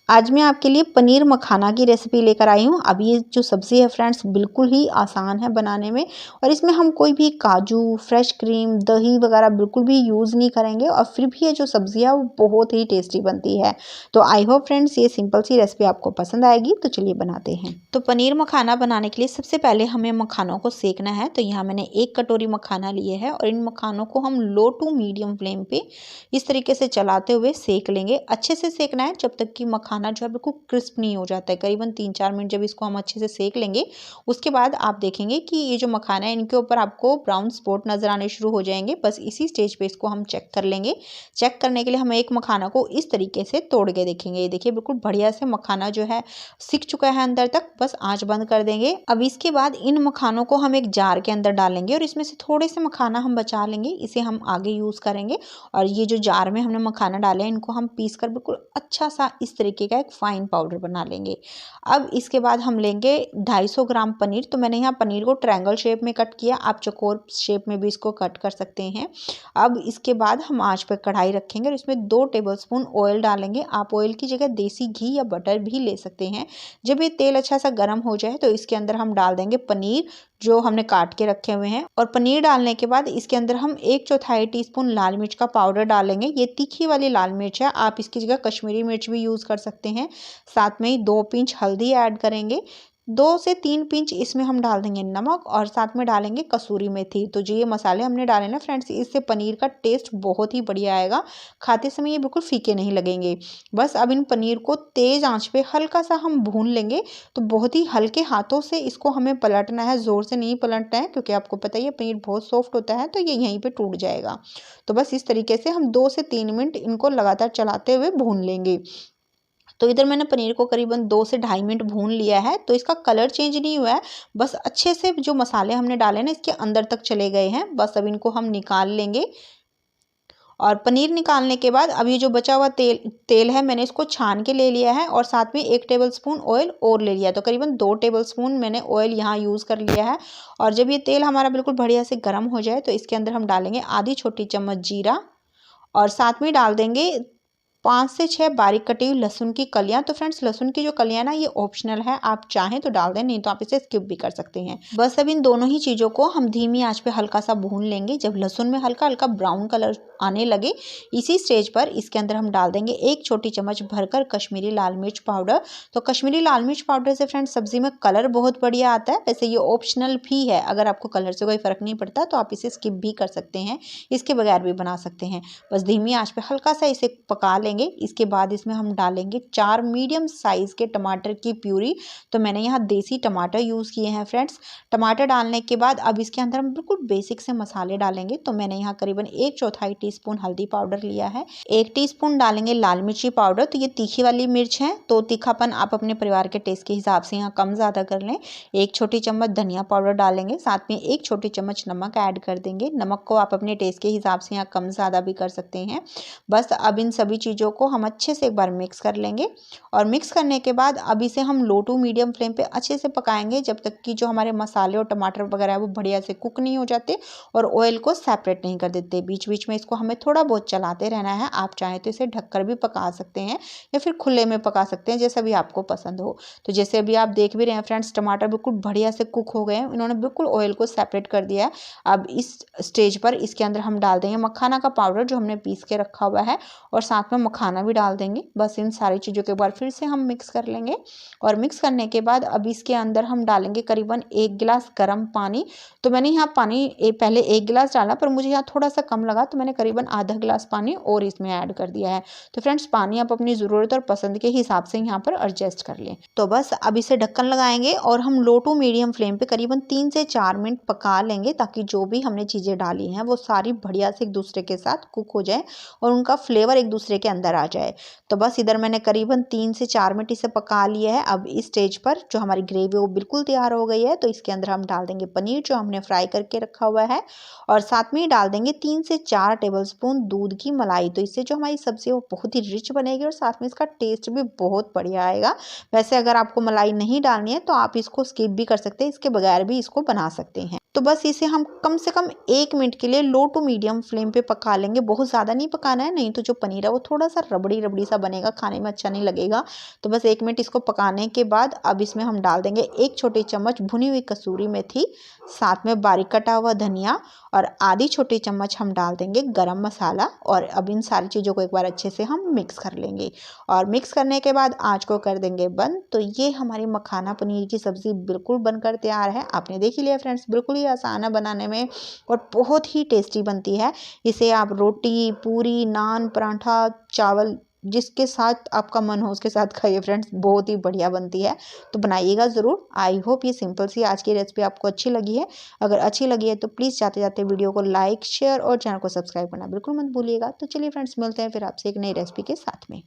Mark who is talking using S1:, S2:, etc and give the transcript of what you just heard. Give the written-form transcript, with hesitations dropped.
S1: आज मैं आपके लिए पनीर मखाना की रेसिपी लेकर आई हूँ। अब ये जो सब्ज़ी है फ्रेंड्स बिल्कुल ही आसान है बनाने में और इसमें हम कोई भी काजू, फ्रेश क्रीम, दही वगैरह बिल्कुल भी यूज़ नहीं करेंगे और फिर भी ये जो सब्ज़ी है वो बहुत ही टेस्टी बनती है। तो आई होप फ्रेंड्स ये सिंपल सी रेसिपी आपको पसंद आएगी। तो चलिए बनाते हैं। तो पनीर मखाना बनाने के लिए सबसे पहले हमें मखानों को सेकना है। तो यहाँ मैंने 1 कटोरी मखाना लिए है और इन मखानों को हम लो टू मीडियम फ्लेम पे इस तरीके से चलाते हुए सेक लेंगे। अच्छे से सेकना है जब तक कि मखाना जो है बिल्कुल क्रिस्प नहीं हो जाता है। करीबन 3-4 मिनट जब इसको हम अच्छे से सेक लेंगे उसके बाद आप देखेंगे कि ये जो मखाना है इनके ऊपर आपको ब्राउन स्पॉट नज़र आने शुरू हो जाएंगे। बस इसी स्टेज पे इसको हम चेक कर लेंगे। चेक करने के लिए हम एक मखाना को इस तरीके से तोड़ के देखेंगे। ये देखिए बिल्कुल बढ़िया से मखाना जो है सिक चुका है अंदर तक। बस आंच बंद कर देंगे। अब इसके बाद इन मखानों को हम एक जार के अंदर डालेंगे और इसमें से थोड़े से मखाना हम बचा लेंगे। इसे हम आगे यूज़ करेंगे। और ये जो जार में हमने मखाना डाले हैं इनको हम पीस कर बिल्कुल अच्छा सा इस तरीके का एक फाइन पाउडर बना लेंगे। अब इसके बाद हम लेंगे 250 ग्राम पनीर। तो मैंने यहाँ पनीर को ट्रायंगल शेप में कट किया। आप चौकोर शेप में भी इसको कट कर सकते हैं। अब इसके बाद हम आंच पर कढ़ाई रखेंगे और इसमें 2 टेबलस्पून ऑयल डालेंगे। आप ऑयल की जगह देसी घी या बटर भी ले सकते हैं। जब ये तेल अच्छा सा गर्म हो जाए तो इसके अंदर हम डाल देंगे पनीर जो हमने काट के रखे हुए हैं। और पनीर डालने के बाद इसके अंदर हम 1/4 टीस्पून लाल मिर्च का पाउडर डालेंगे। ये तीखी वाली लाल मिर्च है। आप इसकी जगह कश्मीरी मिर्च भी यूज़ कर सकते हैं। साथ में ही 2 पिंच हल्दी ऐड करेंगे। 2 से 3 पिंच इसमें हम डाल देंगे नमक और साथ में डालेंगे कसूरी मेथी। तो जो ये मसाले हमने डाले ना फ्रेंड्स इससे पनीर का टेस्ट बहुत ही बढ़िया आएगा। खाते समय ये बिल्कुल फीके नहीं लगेंगे। बस अब इन पनीर को तेज़ आंच पे हल्का सा हम भून लेंगे। तो बहुत ही हल्के हाथों से इसको हमें पलटना है, ज़ोर से नहीं पलटना है क्योंकि आपको पता ही है पनीर बहुत सॉफ्ट होता है तो ये यहीं पे टूट जाएगा। तो बस इस तरीके से हम 2 से 3 मिनट इनको लगातार चलाते हुए भून लेंगे। तो इधर मैंने पनीर को करीबन 2 से ढाई मिनट भून लिया है। तो इसका कलर चेंज नहीं हुआ है। बस अच्छे से जो मसाले हमने डाले ना इसके अंदर तक चले गए हैं। बस अब इनको हम निकाल लेंगे। और पनीर निकालने के बाद अब ये जो बचा हुआ तेल है मैंने इसको छान के ले लिया है और साथ में 1 टेबलस्पून ऑयल और ले लिया। तो करीबन 2 टेबलस्पून मैंने ऑयल यहाँ यूज़ कर लिया है। और जब ये तेल हमारा बिल्कुल बढ़िया से गर्म हो जाए तो इसके अंदर हम डालेंगे आधी छोटी चम्मच जीरा और साथ में डाल देंगे 5 से 6 बारीक कटी हुई लहसुन की कलियां। तो फ्रेंड्स लहसुन की जो कलियां ना ये ऑप्शनल है। आप चाहें तो डाल दें नहीं तो आप इसे स्किप भी कर सकते हैं। बस अब इन दोनों ही चीज़ों को हम धीमी आंच पे हल्का सा भून लेंगे। जब लहसुन में हल्का हल्का ब्राउन कलर आने लगे इसी स्टेज पर इसके अंदर हम डाल देंगे 1 छोटी चम्मच भरकर कश्मीरी लाल मिर्च पाउडर। तो कश्मीरी लाल मिर्च पाउडर से फ्रेंड्स सब्जी में कलर बहुत बढ़िया आता है। वैसे ये ऑप्शनल भी है। अगर आपको कलर से कोई फ़र्क नहीं पड़ता तो आप इसे स्किप भी कर सकते हैं। इसके बगैर भी बना सकते हैं। बस धीमी आंच पे हल्का सा इसे पका लेंगे। इसके बाद इसमें हम डालेंगे 4 मीडियम साइज़ के टमाटर की प्यूरी। तो मैंने यहाँ देसी टमाटर यूज़ किए हैं फ्रेंड्स। टमाटर डालने के बाद अब इसके अंदर हम बिल्कुल बेसिक से मसाले डालेंगे। तो मैंने यहाँ करीबन 1/4 टीस्पून हल्दी पाउडर लिया है। 1 टीस्पून डालेंगे लाल मिर्ची पाउडर। तो ये तीखी वाली मिर्च है तो तीखापन आप अपने परिवार के टेस्ट के हिसाब से यहाँ कम ज़्यादा कर लें। 1 छोटी चम्मच धनिया पाउडर डालेंगे। साथ में 1 छोटी चम्मच नमक ऐड कर देंगे। नमक को आप अपने टेस्ट के हिसाब से यहाँ कम ज़्यादा भी कर सकते हैं। बस अब इन सभी चीज़ों को हम अच्छे से एक बार मिक्स कर लेंगे। और मिक्स करने के बाद अब इसे हम लो टू मीडियम फ्लेम पे अच्छे से पकाएंगे जब तक कि जो हमारे मसाले और टमाटर वगैरह है वो बढ़िया से कुक नहीं हो जाते और ऑयल को सेपरेट नहीं कर देते। बीच बीच में इसको हमें थोड़ा बहुत चलाते रहना है। आप चाहें तो इसे ढककर भी पका सकते हैं या फिर खुले में पका सकते हैं जैसा भी आपको पसंद हो। तो जैसे अभी आप देख भी रहे हैं फ्रेंड्स टमाटर बिल्कुल बढ़िया से कुक हो गए हैं। इन्होंने बिल्कुल ऑयल को सेपरेट कर दिया है। अब इस स्टेज पर इसके अंदर हम डाल देंगे मखाना का पाउडर जो हमने पीस के रखा हुआ है और साथ में मखाना भी डाल देंगे। बस इन सारी चीज़ों के बाद फिर से हम मिक्स कर लेंगे। और मिक्स करने के बाद अब इसके अंदर हम डालेंगे करीबन 1 गिलास गर्म पानी। तो मैंने यहाँ पानी पहले 1 गिलास डाला पर मुझे यहाँ थोड़ा सा कम लगा तो मैंने करीबन आधा गिलास पानी और इसमें ऐड कर दिया है। तो फ्रेंड्स पानी आप अपनी ज़रूरत और पसंद के हिसाब से यहाँ पर एडजस्ट कर लें। तो बस अब इसे ढक्कन लगाएंगे और हम लो टू मीडियम फ्लेम पे करीबन 3 से 4 मिनट पका लेंगे ताकि जो भी हमने चीज़ें डाली हैं वो सारी बढ़िया से एक दूसरे के साथ कुक हो जाए और उनका फ्लेवर एक दूसरे के अंदर आ जाए। तो बस इधर मैंने करीबन 3 से 4 मिनट इसे पका लिया है। अब इस स्टेज पर जो हमारी ग्रेवी वो बिल्कुल तैयार हो गई है। तो इसके अंदर हम डाल देंगे पनीर जो हमने फ्राई करके रखा हुआ है और साथ में ही डाल देंगे 3 से 4 टेबलस्पून दूध की मलाई। तो इससे जो हमारी सब्ज़ी है वो बहुत ही रिच बनेगी और साथ में इसका टेस्ट भी बहुत बढ़िया आएगा। वैसे अगर आपको मलाई नहीं डालनी है तो आप इसको स्किप भी कर सकते हैं। इसके बगैर भी इसको बना सकते हैं। तो बस इसे हम कम से कम 1 मिनट के लिए लो टू मीडियम फ्लेम पे पका लेंगे। बहुत ज़्यादा नहीं पकाना है, नहीं तो जो पनीर है वो थोड़ा-सा रबड़ी-रबड़ी सा बनेगा, खाने में अच्छा नहीं लगेगा। तो बस 1 मिनट इसको पकाने के बाद अब इसमें हम डाल देंगे 1 छोटी चम्मच भुनी हुई कसूरी मेथी, साथ में बारीक कटा हुआ धनिया और आधी छोटी चम्मच हम डाल देंगे गरम मसाला। और अब इन सारी चीज़ों को एक बार अच्छे से हम मिक्स कर लेंगे और मिक्स करने के बाद आँच को कर देंगे बंद। तो ये हमारी मखाना पनीर की सब्ज़ी बिल्कुल बनकर तैयार है। आपने देख ही लिया फ्रेंड्स, बिल्कुल ही आसान है बनाने में और बहुत ही टेस्टी बनती है। इसे आप रोटी, पूरी, नान, पराठा, चावल जिसके साथ आपका मन हो उसके साथ खाइए फ्रेंड्स, बहुत ही बढ़िया बनती है। तो बनाइएगा ज़रूर। आई होप ये सिंपल सी आज की रेसिपी आपको अच्छी लगी है। अगर अच्छी लगी है तो प्लीज़ जाते-जाते वीडियो को लाइक, शेयर और चैनल को सब्सक्राइब करना बिल्कुल मत भूलिएगा। तो चलिए फ्रेंड्स, मिलते हैं फिर आपसे एक नई रेसिपी के साथ में।